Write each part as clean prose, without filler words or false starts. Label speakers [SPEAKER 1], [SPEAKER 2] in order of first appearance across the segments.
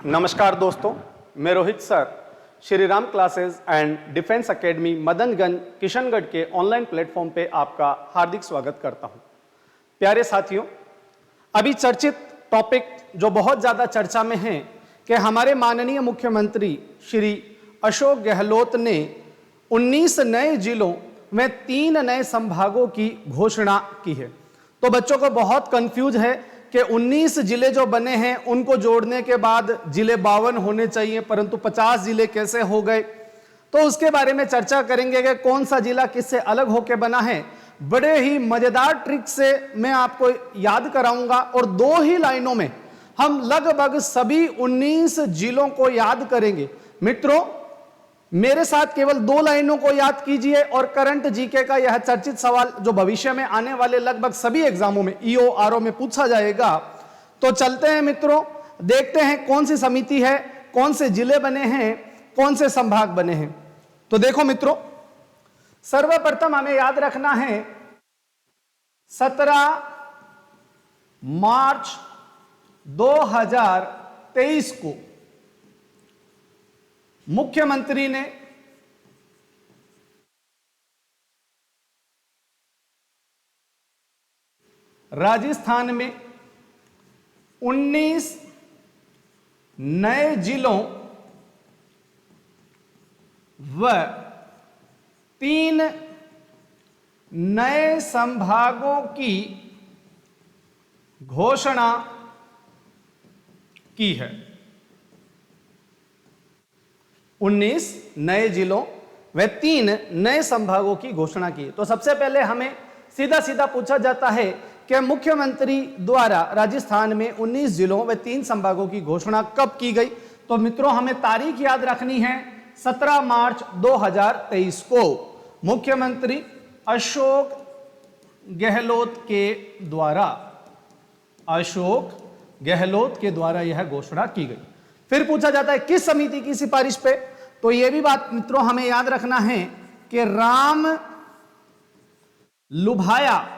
[SPEAKER 1] नमस्कार दोस्तों, मैं Rohit sir Shri Ram classes and defence academy Madanganj Kishangarh के ऑनलाइन प्लेटफॉर्म पे आपका हार्दिक स्वागत करता हूं। प्यारे साथियों, अभी चर्चित टॉपिक जो बहुत ज़्यादा चर्चा में है कि हमारे माननीय मुख्यमंत्री श्री अशोक गहलोत ने 19 नए जिलों में 3 नए संभागों की घोषणा की है। तो बच्चों को बहुत कंफ्यूज है कि 19 जिले जो बने हैं उनको जोड़ने के बाद जिले 52 होने चाहिए, परंतु 50 जिले कैसे हो गए। तो उसके बारे में चर्चा करेंगे कि कौन सा जिला किससे अलग होकर बना है। बड़े ही मजेदार ट्रिक से मैं आपको याद कराऊंगा और 2 ही लाइनों में हम लगभग सभी 19 जिलों को याद करेंगे। मित्रों, मेरे साथ केवल 2 लाइनों को याद कीजिए और करंट जीके का यह चर्चित सवाल जो भविष्य में आने वाले लगभग सभी एग्जामों में ईओ आरओ में पूछा जाएगा। तो चलते हैं मित्रों, देखते हैं कौन सी समिति है, कौन से जिले बने हैं, कौन से संभाग बने हैं। तो देखो मित्रों, सर्वप्रथम हमें याद रखना है 17 मार्च 2023 को मुख्यमंत्री ने राजस्थान में 19 नए जिलों व 3 नए संभागों की घोषणा की है। 19 नए जिलों व 3 नए संभागों की घोषणा की। तो सबसे पहले हमें सीधा सीधा पूछा जाता है कि मुख्यमंत्री द्वारा राजस्थान में 19 जिलों व 3 संभागों की घोषणा कब की गई। तो मित्रों, हमें तारीख याद रखनी है 17 मार्च 2023 को मुख्यमंत्री अशोक गहलोत के द्वारा यह घोषणा की गई। फिर पूछा जाता है किस समिति की सिफारिश पे। तो यह भी बात मित्रों हमें याद रखना है कि राम लुभाया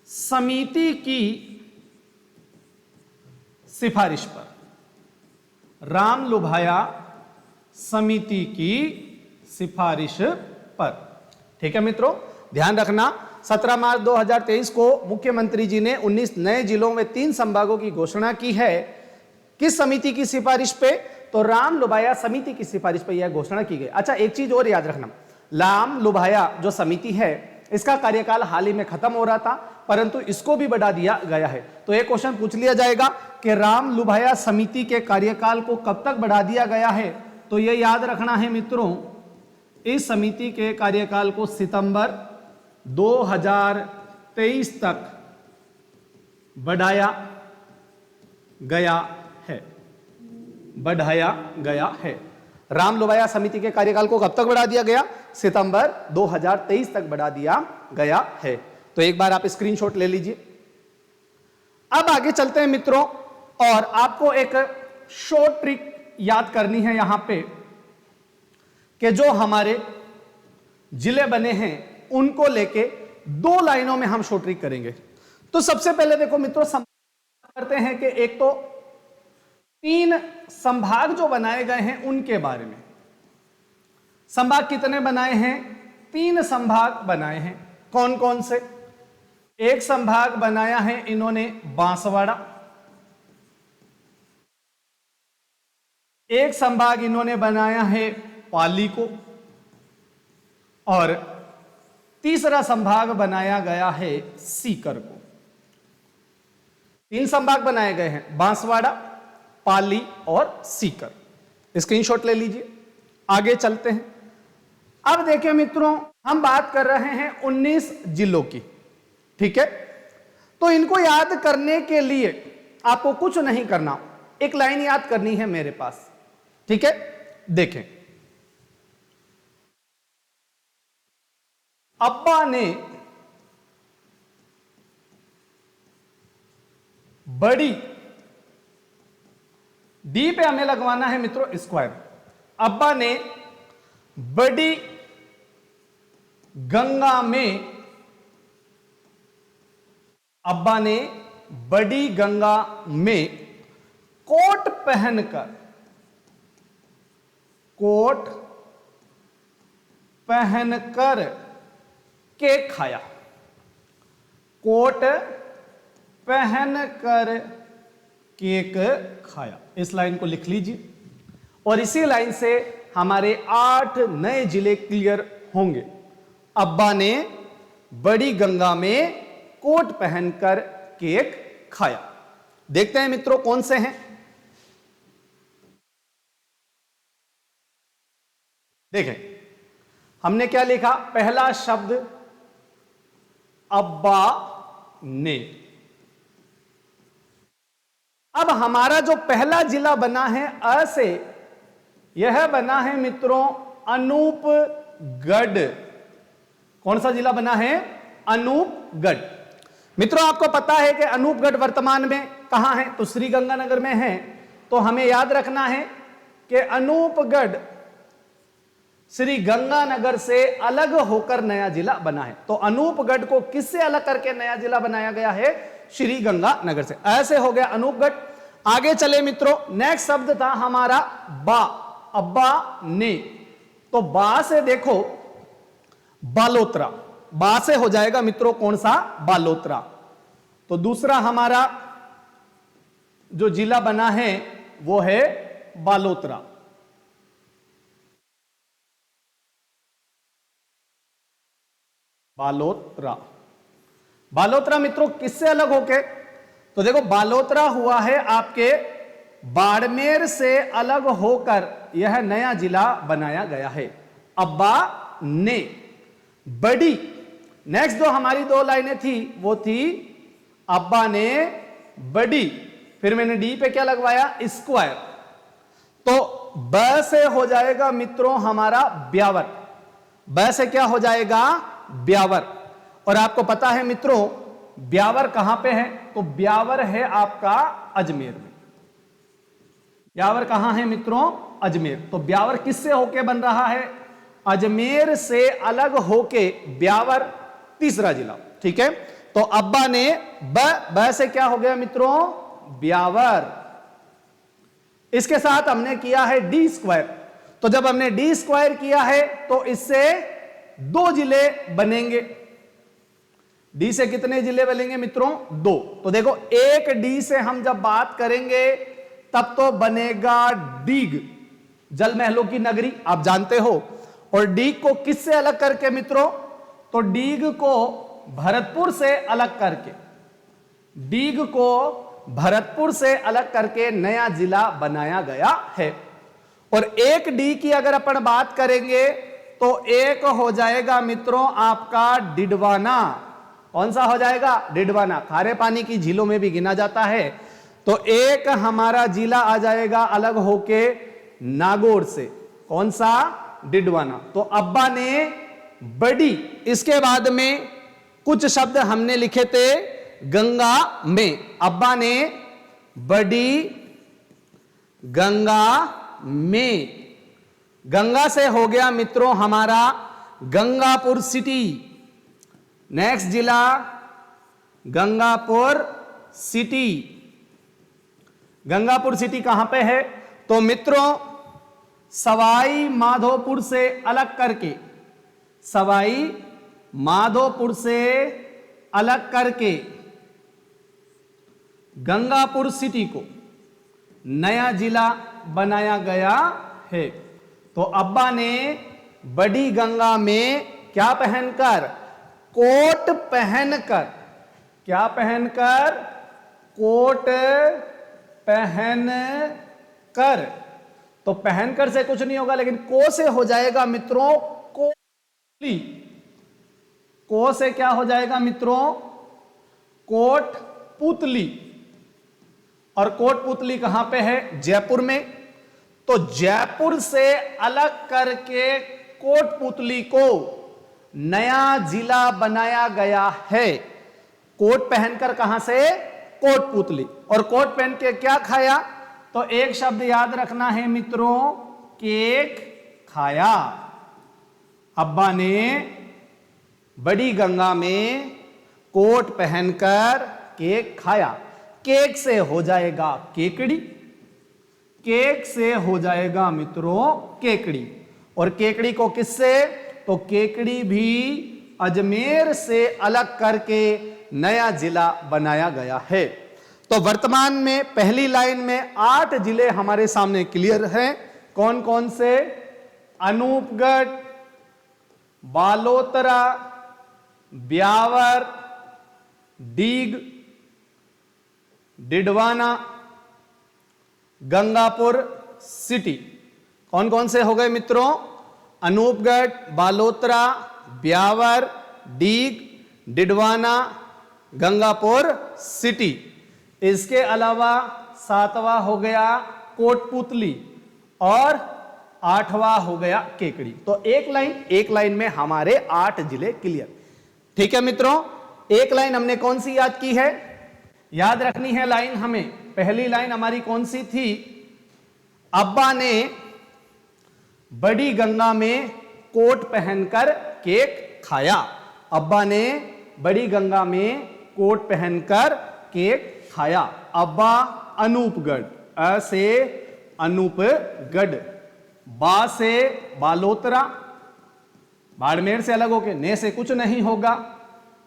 [SPEAKER 1] समिति की सिफारिश पर। राम लुभाया समिति की सिफारिश पर। ठीक है मित्रों, ध्यान रखना 17 मार्च 2023 को मुख्यमंत्री जी ने 19 नए जिलों में 3 संभागों की घोषणा की है। किस समिति की सिफारिश पे? तो राम लुभाया समिति की सिफारिश पे यह घोषणा की गई। अच्छा, एक चीज और याद रखना, राम लुभाया जो समिति है इसका कार्यकाल हाल ही में खत्म हो रहा था, परंतु इसको भी बढ़ा दिया गया है। तो एक क्वेश्चन पूछ लिया जाएगा कि राम लुभाया समिति के कार्यकाल को कब तक बढ़ा दिया गया है। तो यह याद रखना है मित्रों, इस समिति के कार्यकाल को सितंबर 2023 तक बढ़ाया गया है। राम लुभाया समिति के कार्यकाल को कब तक बढ़ा दिया गया? सितंबर 2023 तक बढ़ा दिया गया है। तो एक बार आप स्क्रीनशॉट ले लीजिए। अब आगे चलते हैं मित्रों, और आपको एक शॉर्ट ट्रिक याद करनी है यहां पे कि जो हमारे जिले बने हैं उनको लेके 2 लाइनों में हम शॉर्ट ट्रिक करेंगे। तो सबसे पहले देखो मित्रों, करते हैं कि एक तो 3 संभाग जो बनाए गए हैं उनके बारे में। संभाग कितने बनाए हैं? 3 संभाग बनाए हैं। कौन कौन से? एक संभाग बनाया है इन्होंने बांसवाड़ा, एक संभाग इन्होंने बनाया है पाली को, और तीसरा संभाग बनाया गया है सीकर को। 3 संभाग बनाए गए हैं, बांसवाड़ा, पाली और सीकर। स्क्रीनशॉट ले लीजिए। आगे चलते हैं। अब देखिए मित्रों, हम बात कर रहे हैं 19 जिलों की। ठीक है, तो इनको याद करने के लिए आपको कुछ नहीं करना, एक लाइन याद करनी है मेरे पास। ठीक है, देखें, अब्बा ने बड़ी, डी पे हमें लगवाना है मित्रों स्क्वायर। अब्बा ने बड़ी गंगा में, अब्बा ने बड़ी गंगा में कोट पहनकर केक खाया। कोट पहनकर केक खाया, इस लाइन को लिख लीजिए और इसी लाइन से हमारे 8 नए जिले क्लियर होंगे। अब्बा ने बड़ी गंगा में कोट पहनकर केक खाया। देखते हैं मित्रों कौन से हैं। देखें, हमने क्या लिखा, पहला शब्द अब्बा ने। अब हमारा जो पहला जिला बना है अ से, यह बना है मित्रों अनूपगढ़। कौन सा जिला बना है? अनूपगढ़। मित्रों आपको पता है कि अनूपगढ़ वर्तमान में कहां है? तो श्रीगंगानगर में है। तो हमें याद रखना है कि अनूपगढ़ श्री गंगानगर से अलग होकर नया जिला बना है। तो अनूपगढ़ को किससे अलग करके नया जिला बनाया गया है? श्री गंगानगर से। ऐसे हो गया अनूपगढ़। आगे चले मित्रों, नेक्स्ट शब्द था हमारा बा, अब्बा ने। तो बा से देखो बालोतरा, बा से हो जाएगा मित्रों कौन सा? बालोतरा। तो दूसरा हमारा जो जिला बना है वो है बालोतरा। बालोतरा, बालोतरा मित्रों किससे अलग होके? तो देखो बालोतरा हुआ है आपके बाड़मेर से अलग होकर यह नया जिला बनाया गया है। अब्बा ने बड़ी, नेक्स्ट जो हमारी 2 लाइनें थी वो थी अब्बा ने बड़ी, फिर मैंने डी पे क्या लगवाया? स्क्वायर। तो ब से हो जाएगा मित्रों हमारा ब्यावर। ब से क्या हो जाएगा? ब्यावर। और आपको पता है मित्रों ब्यावर कहां पे है? तो ब्यावर है आपका अजमेर में। ब्यावर कहां है मित्रों? अजमेर। तो ब्यावर किससे होके बन रहा है? अजमेर से अलग होके ब्यावर तीसरा जिला। ठीक है, तो अब्बा ने ब से क्या हो गया मित्रों? ब्यावर। इसके साथ हमने किया है डी स्क्वायर। तो जब हमने डी स्क्वायर किया है तो इससे 2 जिले बनेंगे। डी से कितने जिले बनेंगे मित्रों? 2। तो देखो एक डी से हम जब बात करेंगे तब तो बनेगा डीग, जल महलों की नगरी, आप जानते हो। और डीग को किससे अलग करके मित्रों? तो डीग को भरतपुर से अलग करके, डीग को भरतपुर से अलग करके नया जिला बनाया गया है। और एक डी की अगर अपन बात करेंगे तो एक हो जाएगा मित्रों आपका डिडवाना। कौन सा हो जाएगा? डिडवाना। खारे पानी की झीलों में भी गिना जाता है। तो एक हमारा जिला आ जाएगा अलग होके नागौर से। कौन सा? डिडवाना। तो अब्बा ने बड़ी, इसके बाद में कुछ शब्द हमने लिखे थे गंगा में। अब्बा ने बड़ी गंगा में, गंगा से हो गया मित्रों हमारा गंगापुर सिटी। नेक्स्ट जिला गंगापुर सिटी। गंगापुर सिटी कहां पे है? तो मित्रों सवाई माधोपुर से अलग करके, सवाई माधोपुर से अलग करके गंगापुर सिटी को नया जिला बनाया गया है। तो अब्बा ने बड़ी गंगा में क्या पहनकर? कोट पहनकर। क्या पहनकर? कोट पहनकर। तो पहनकर से कुछ नहीं होगा, लेकिन को से हो जाएगा मित्रों कोटपुतली। को से क्या हो जाएगा मित्रों? कोटपुतली। और कोटपुतली कहां पे है? जयपुर में। तो जयपुर से अलग करके कोटपुतली को नया जिला बनाया गया है। कोट पहनकर कहां से? कोटपुतली। और कोट पहन के क्या खाया? तो एक शब्द याद रखना है मित्रों, केक खाया। अब्बा ने बड़ी गंगा में कोट पहनकर केक खाया। केक से हो जाएगा केकड़ी, केक से हो जाएगा मित्रों केकड़ी। और केकड़ी को किससे? तो केकड़ी भी अजमेर से अलग करके नया जिला बनाया गया है। तो वर्तमान में पहली लाइन में 8 जिले हमारे सामने क्लियर हैं। कौन कौन से? अनूपगढ़, बालोतरा, ब्यावर, डीग, डिडवाना, गंगापुर सिटी। कौन कौन से हो गए मित्रों? अनूपगढ़, बालोतरा, ब्यावर, डीग, डिडवाना, गंगापुर सिटी। इसके अलावा 7वां हो गया कोटपुतली और 8वां हो गया केकड़ी। तो एक लाइन में हमारे 8 जिले क्लियर। ठीक है मित्रों, एक लाइन हमने कौन सी याद की है? याद रखनी है लाइन हमें। पहली लाइन हमारी कौन सी थी? अब्बा ने बड़ी गंगा में कोट पहनकर केक खाया। अब्बा ने बड़ी गंगा में कोट पहनकर केक खाया। अब्बा अनूपगढ़, अ से अनूपगढ़, बा से बालोतरा, बाड़मेर से अलग होके, ने से कुछ नहीं होगा,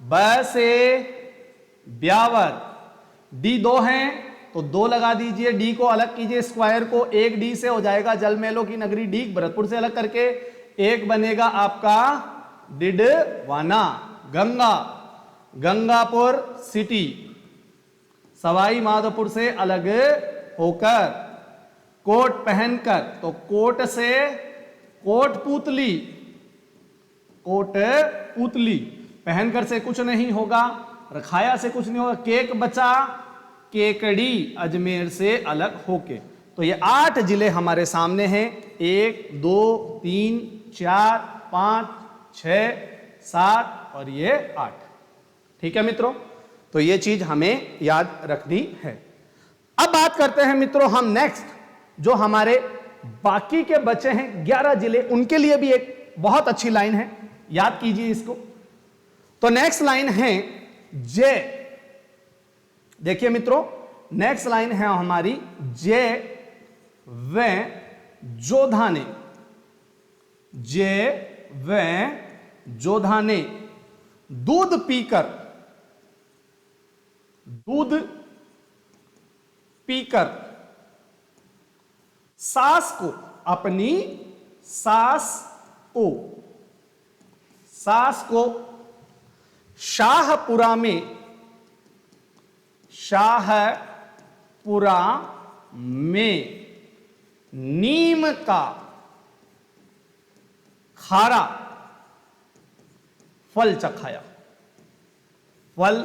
[SPEAKER 1] ब से ब्यावर, डी 2 हैं तो 2 लगा दीजिए, डी को अलग कीजिए, स्क्वायर को, एक डी से हो जाएगा जलमहलों की नगरी डीग, भरतपुर से अलग करके एक बनेगा आपका डिडवाना। गंगा, गंगापुर सिटी, सवाई माधोपुर से अलग होकर, कोट पहनकर, तो कोट से कोटपुतली, कोटपुतली, पहनकर से कुछ नहीं होगा, रखाया से कुछ नहीं होगा, केक बचा, केकड़ी, अजमेर से अलग होके। तो ये 8 जिले हमारे सामने हैं। 1 2 3 4 5 6 7 और ये 8। ठीक है मित्रों, तो ये चीज हमें याद रखनी है। अब बात करते हैं मित्रों हम नेक्स्ट, जो हमारे बाकी के बचे हैं 11 जिले, उनके लिए भी एक बहुत अच्छी लाइन है, याद कीजिए इसको। तो नेक्स्ट लाइन है जय। देखिए मित्रों, नेक्स्ट लाइन है हमारी जय व जोधा ने। जय व जोधा ने दूध पीकर, दूध पीकर सास को, अपनी सास को, सास को शाहपुरा में, शाहपुरा में नीम का खारा फल चखाया, फल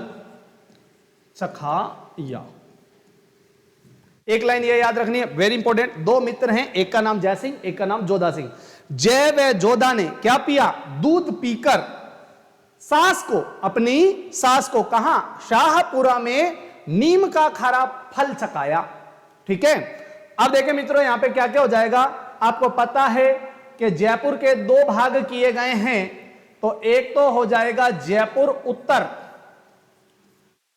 [SPEAKER 1] चखाया। एक लाइन ये याद रखनी है, वेरी इंपॉर्टेंट। 2 मित्र हैं, एक का नाम जय सिंह, एक का नाम जोधा सिंह। जय व जोधा ने क्या पिया? दूध पीकर सास को, अपनी सास को, कहां? शाहपुरा में नीम का खारा फल चखाया। ठीक है, अब देखिए मित्रों यहां पे क्या क्या हो जाएगा। आपको पता है कि जयपुर के 2 भाग किए गए हैं, तो एक तो हो जाएगा जयपुर उत्तर,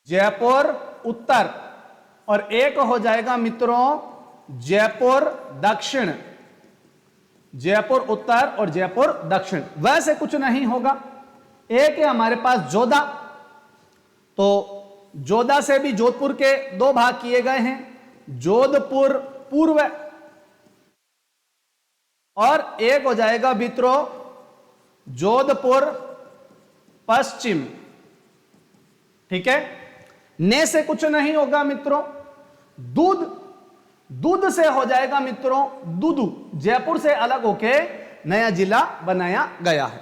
[SPEAKER 1] जयपुर उत्तर, और एक हो जाएगा मित्रों जयपुर दक्षिण, जयपुर उत्तर और जयपुर दक्षिण। वैसे कुछ नहीं होगा, एक है हमारे पास जोधा, तो जोधा से भी जोधपुर के 2 भाग किए गए हैं, जोधपुर पूर्व, और एक हो जाएगा मित्रों जोधपुर पश्चिम। ठीक है, ने से कुछ नहीं होगा मित्रों, दूध, दूध से हो जाएगा मित्रों दूधू, जयपुर से अलग होके नया जिला बनाया गया है।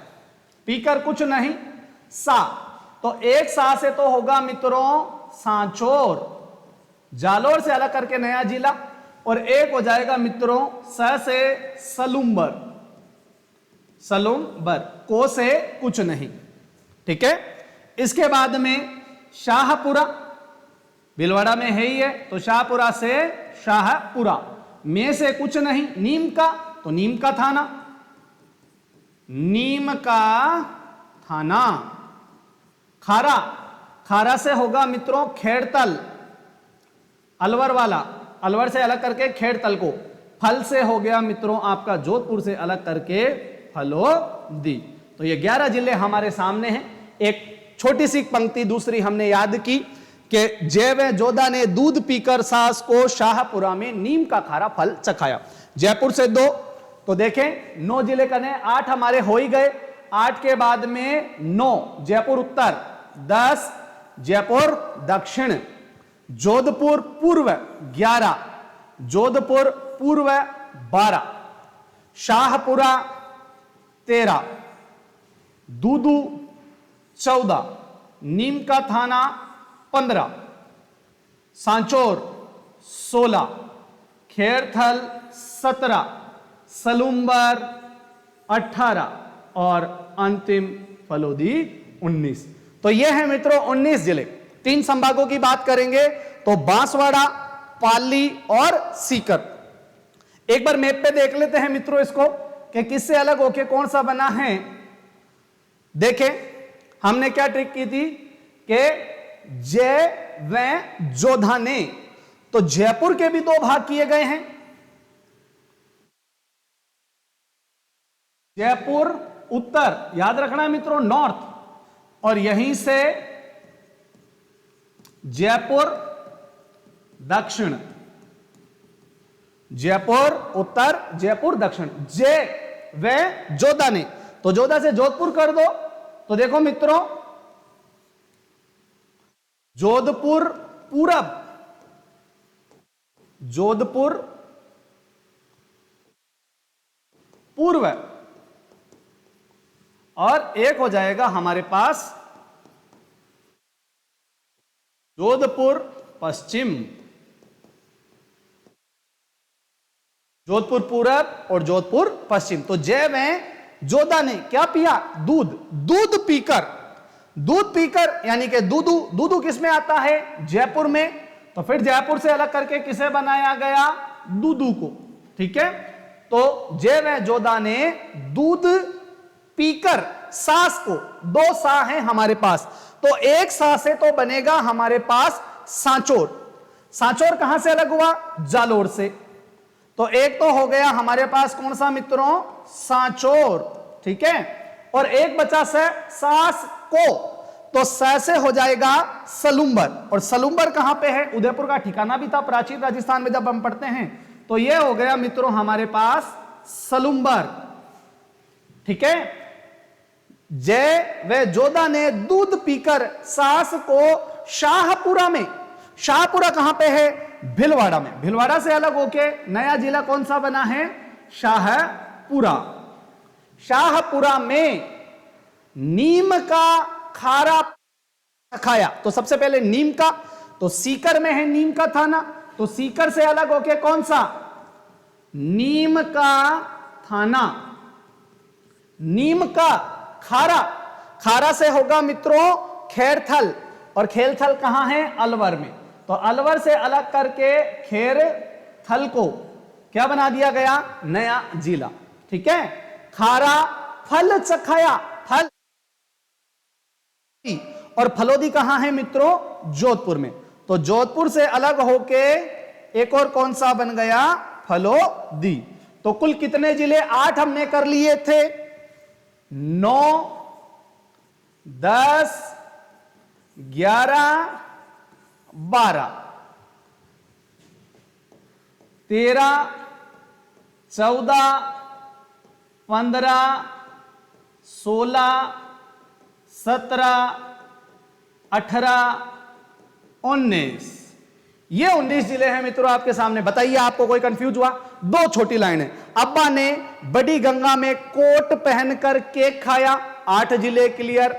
[SPEAKER 1] पीकर कुछ नहीं, सा, तो एक सा से तो होगा मित्रों सांचोर, जालोर से अलग करके नया जिला, और एक हो जाएगा मित्रों स से सलुम्बर, सलुम्बर, को से कुछ नहीं। ठीक है, इसके बाद में शाहपुरा, भीलवाड़ा में है ही है, तो शाहपुरा से शाहपुरा, में से कुछ नहीं, नीम का, तो नीम का थाना, नीम का थाना, खारा, खारा से होगा मित्रों खेड़तल, अलवर वाला, अलवर से अलग करके खेड़तल को। फल से हो गया मित्रों आपका जोधपुर से अलग करके फलोदी। तो ये 11 जिले हमारे सामने हैं। एक छोटी सी पंक्ति दूसरी हमने याद की कि जय व जोधा ने दूध पीकर सास को शाहपुरा में नीम का खारा फल चखाया। जयपुर से 2, तो देखें 9 जिले करने, 8 हमारे हो ही गए। 8 के बाद में 9 जयपुर उत्तर, 10 जयपुर दक्षिण, जोधपुर पूर्व 11, जोधपुर पूर्व 12, शाहपुरा 13, दूदू 14, नीम का थाना 15, सांचौर 16, खेरथल 17, सलूम्बर 18 और अंतिम फलोदी 19। तो ये है मित्रों 19 जिले। 3 संभागों की बात करेंगे तो बांसवाड़ा, पाली और सीकर। एक बार मैप पे देख लेते हैं मित्रों इसको कि किससे अलग होके कौन सा बना है। देखें हमने क्या ट्रिक की थी कि जय व जोधा ने, तो जयपुर के भी 2 भाग किए गए हैं। जयपुर उत्तर, याद रखना है मित्रों नॉर्थ, और यहीं से जयपुर दक्षिण, जयपुर उत्तर, जयपुर दक्षिण। जय व जोधा ने, तो जोधा से जोधपुर कर दो, तो देखो मित्रों जोधपुर पूरब, जोधपुर पूर्व, और एक हो जाएगा हमारे पास जोधपुर पश्चिम, जोधपुर पूरब और जोधपुर पश्चिम। तो जय में जोधा ने क्या पिया? दूध। दूध पीकर यानी कि दूधू, दूधू किस में आता है? जयपुर में। तो फिर जयपुर से अलग करके किसे बनाया गया? दूधू को। ठीक है, तो जय में जोधा ने दूध पीकर, सास को, 2 सा है हमारे पास, तो एक सा से तो बनेगा हमारे पास सांचौर। सांचौर कहां से अलग हुआ? जालोर से। तो एक तो हो गया हमारे पास कौन सा मित्रों? सांचौर। ठीक है, और एक बचा से सास को, तो स से हो जाएगा सलूम्बर। और सलूम्बर कहां पे है? उदयपुर का ठिकाना भी था प्राचीन राजस्थान में जब हम पढ़ते हैं। तो यह हो गया मित्रों हमारे पास सलूम्बर। ठीक है, जय व जोधा ने दूध पीकर सास को शाहपुरा में, शाहपुरा कहां पे है? भीलवाड़ा में। भीलवाड़ा से अलग होके नया जिला कौन सा बना है? शाहपुरा। शाहपुरा में नीम का खारा खाया। तो सबसे पहले नीम का, तो सीकर में है नीम का थाना, तो सीकर से अलग होके कौन सा? नीम का थाना। नीम का खारा, खारा से होगा मित्रों खेरथल, और खेरथल कहां है? अलवर में। तो अलवर से अलग करके खेरथल को क्या बना दिया गया? नया जिला। ठीक है, खारा फल चखाया, फल, और फलोदी कहां है मित्रों? जोधपुर में। तो जोधपुर से अलग होके एक और कौन सा बन गया? फलोदी। तो कुल कितने जिले? 8 हमने कर लिए थे। 9, 10, 11, 12, 13, 14, 15, 16, 17, 18, 19। ये 19 जिले हैं मित्रों आपके सामने। बताइए आपको कोई कंफ्यूज हुआ? 2 छोटी लाइनें। अब्बा ने बड़ी गंगा में कोट पहनकर केक खाया। 8 जिले क्लियर।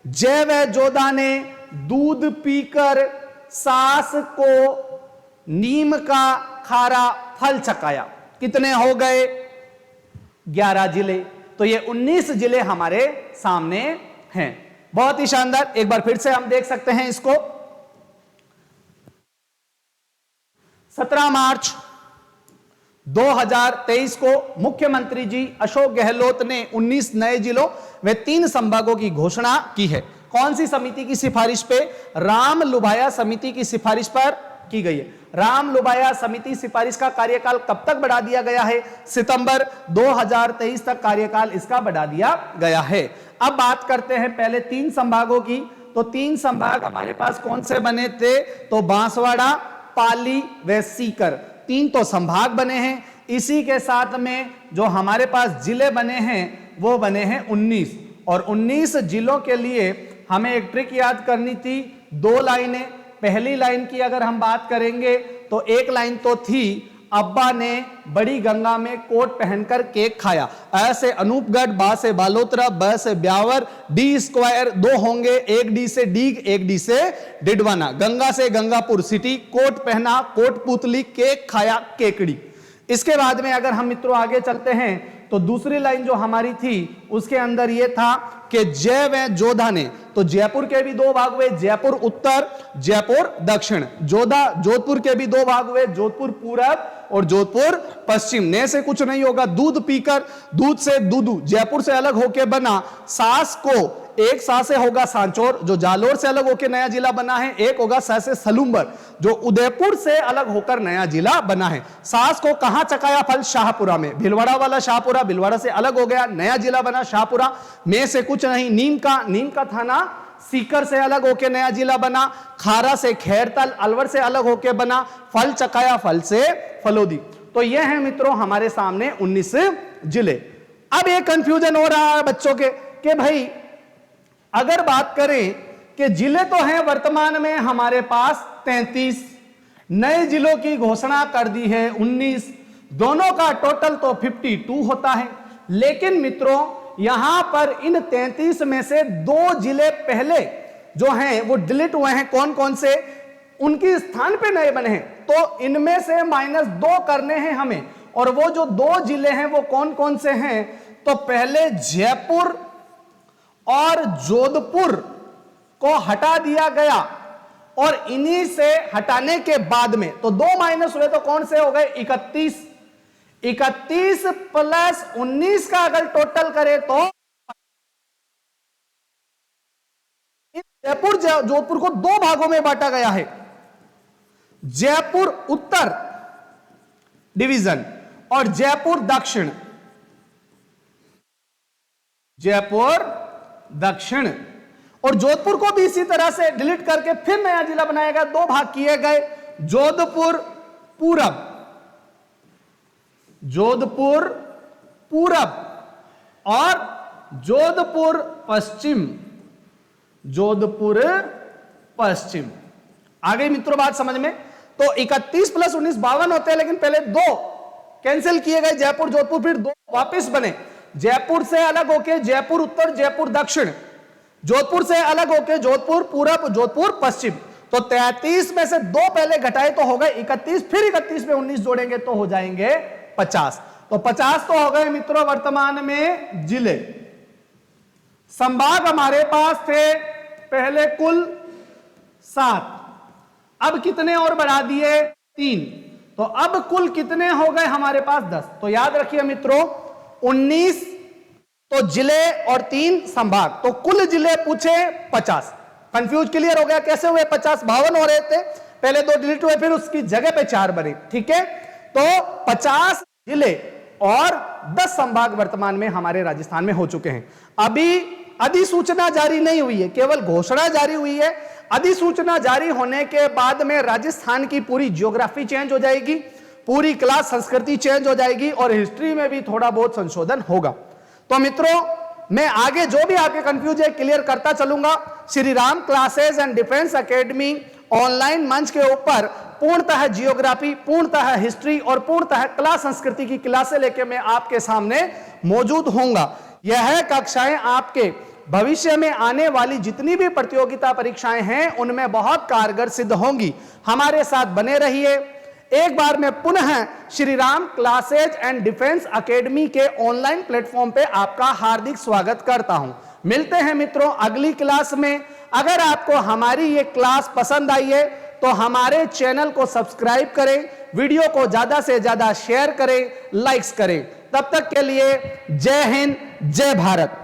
[SPEAKER 1] जय व जोधा ने दूध पीकर सास को नीम का खारा फल चखाया। कितने हो गए? 11 जिले। तो ये 19 जिले हमारे सामने हैं। बहुत ही शानदार। एक बार फिर से हम देख सकते हैं इसको। 17 मार्च 2023 को मुख्यमंत्री जी अशोक गहलोत ने 19 नए जिलों व 3 संभागों की घोषणा की है। कौन सी समिति की सिफारिश पे? राम लुभाया समिति की सिफारिश पर की गई है। राम लुभाया समिति सिफारिश का कार्यकाल कब तक बढ़ा दिया गया है? सितंबर 2023 तक कार्यकाल इसका बढ़ा दिया गया है। अब बात करते हैं पहले 3 संभागों की। तो 3 संभाग हमारे पास कौन से बने थे? तो बांसवाड़ा, पाली व सीकर, 3 तो संभाग बने हैं। इसी के साथ में जो हमारे पास जिले बने हैं वो बने हैं 19, और 19 जिलों के लिए हमें एक ट्रिक याद करनी थी, 2 लाइनें। पहली लाइन की अगर हम बात करेंगे तो एक लाइन तो थी, अब्बा ने बड़ी गंगा में कोट पहनकर केक खाया। ऐसे अनूपगढ़, बा से बालोतरा, ब से ब्यावर, डी स्क्वायर 2 होंगे, 1 डी से डीग, 1 डी से डिडवाना। गंगा से गंगापुर सिटी, कोट पहना, कोटपुतली, केक खाया, केकड़ी। इसके बाद में अगर हम मित्रों आगे चलते हैं तो दूसरी लाइन जो हमारी थी उसके अंदर यह था कि जय व जोधा ने, तो जयपुर के भी 2 भाग हुए, जयपुर उत्तर, जयपुर दक्षिण। जोधपुर के भी 2 भाग हुए, जोधपुर पूरब और जोधपुर पश्चिम। ने से कुछ नहीं होगा, दूध पीकर, दूध से दूधू, जयपुर से अलग होके बना। सास को, एक सा से होगा सांचौर जो जालोर से अलग होकर नया जिला बना है, एक होगा स से सलूम्बर जो उदयपुर से अलग होकर नया जिला बना है। सास को कहां चकाया फल? शाहपुरा में। भिलवाड़ा वाला शाहपुरा, भिलवाड़ा से अलग हो गया, नया जिला बना शाहपुरा। में से कुछ नहीं, नीम का थाना सीकर से अलग होकर नया जिला बना। खारा से खैरतल, अलवर से अलग होकर बना। फल चकाया फल से फलोदी। तो यह है मित्रों हमारे सामने 19 जिले। अब एक कंफ्यूजन हो रहा है बच्चों के कि भाई अगर बात करें कि जिले तो हैं वर्तमान में हमारे पास 33, नए जिलों की घोषणा कर दी है 19, दोनों का टोटल तो 52 होता है। लेकिन मित्रों यहां पर इन 33 में से 2 जिले पहले जो हैं वो डिलीट हुए हैं। कौन कौन से? उनकी स्थान पे नए बने हैं। तो इनमें से -2 करने हैं हमें, और वो जो 2 जिले हैं वो कौन कौन से हैं? तो पहले जयपुर और जोधपुर को हटा दिया गया, और इन्हीं से हटाने के बाद में तो 2 माइनस हुए तो कौन से हो गए? 31 प्लस 19 का अगर टोटल करें तो जयपुर जोधपुर को 2 भागों में बांटा गया है। जयपुर उत्तर डिवीजन और जयपुर दक्षिण। जयपुर दक्षिण और जोधपुर को भी इसी तरह से डिलीट करके फिर नया जिला बनाया गया। 2 भाग किए गए, जोधपुर पूरब, जोधपुर पूरब और जोधपुर पश्चिम, जोधपुर पश्चिम। आ गई मित्रों बात समझ में? तो 31 प्लस 19 52 होते हैं, लेकिन पहले 2 कैंसिल किए गए, जयपुर जोधपुर, फिर 2 वापस बने। जयपुर से अलग होके जयपुर उत्तर, जयपुर दक्षिण, जोधपुर से अलग होके जोधपुर पूरब, जोधपुर पश्चिम। तो 33 में से 2 पहले घटाए तो हो गए 31, फिर 31 में 19 जोड़ेंगे तो हो जाएंगे 50। तो 50 तो हो गए मित्रों वर्तमान में जिले। संभाग हमारे पास थे पहले कुल 7, अब कितने और बढ़ा दिए? 3। तो अब कुल कितने हो गए हमारे पास? 10। तो याद रखिए मित्रों 19 तो जिले और 3 संभाग, तो कुल जिले पूछे 50। कंफ्यूज क्लियर हो गया कैसे हुए 50? 52 हो रहे थे, पहले 2 डिलीट हुए, फिर उसकी जगह पे 4 बने। ठीक है, तो 50 जिले और 10 संभाग वर्तमान में हमारे राजस्थान में हो चुके हैं। अभी अधिसूचना जारी नहीं हुई है, केवल घोषणा जारी हुई है। अधिसूचना जारी होने के बाद में राजस्थान की पूरी ज्योग्राफी चेंज हो जाएगी, पूरी क्लास संस्कृति चेंज हो जाएगी और हिस्ट्री में भी थोड़ा बहुत संशोधन होगा। तो मित्रों मैं आगे जो भी आपके कंफ्यूज है क्लियर करता चलूंगा। Shri Ram classes and defence academy online मंच के ऊपर पूर्णतः जियोग्राफी, पूर्णतः हिस्ट्री और पूर्णतः कला संस्कृति की क्लासें लेके मैं आपके सामने मौजूद होऊंगा। यह कक्षाएं आपके भविष्य में आने वाली जितनी भी प्रतियोगिता परीक्षाएं हैं उनमें बहुत कारगर सिद्ध होंगी। हमारे साथ बने रहिए। एक बार मैं पुनः Shri Ram classes and defence academy के ऑनलाइन प्लेटफॉर्म पे आपका हार्दिक स्वागत करता हूं। मिलते हैं मित्रों अगली क्लास में। अगर आपको हमारी ये क्लास पसंद आई है तो हमारे चैनल को सब्सक्राइब करें, वीडियो को ज्यादा से ज्यादा शेयर करें, लाइक्स करें। तब तक के लिए जय हिंद, जय भारत।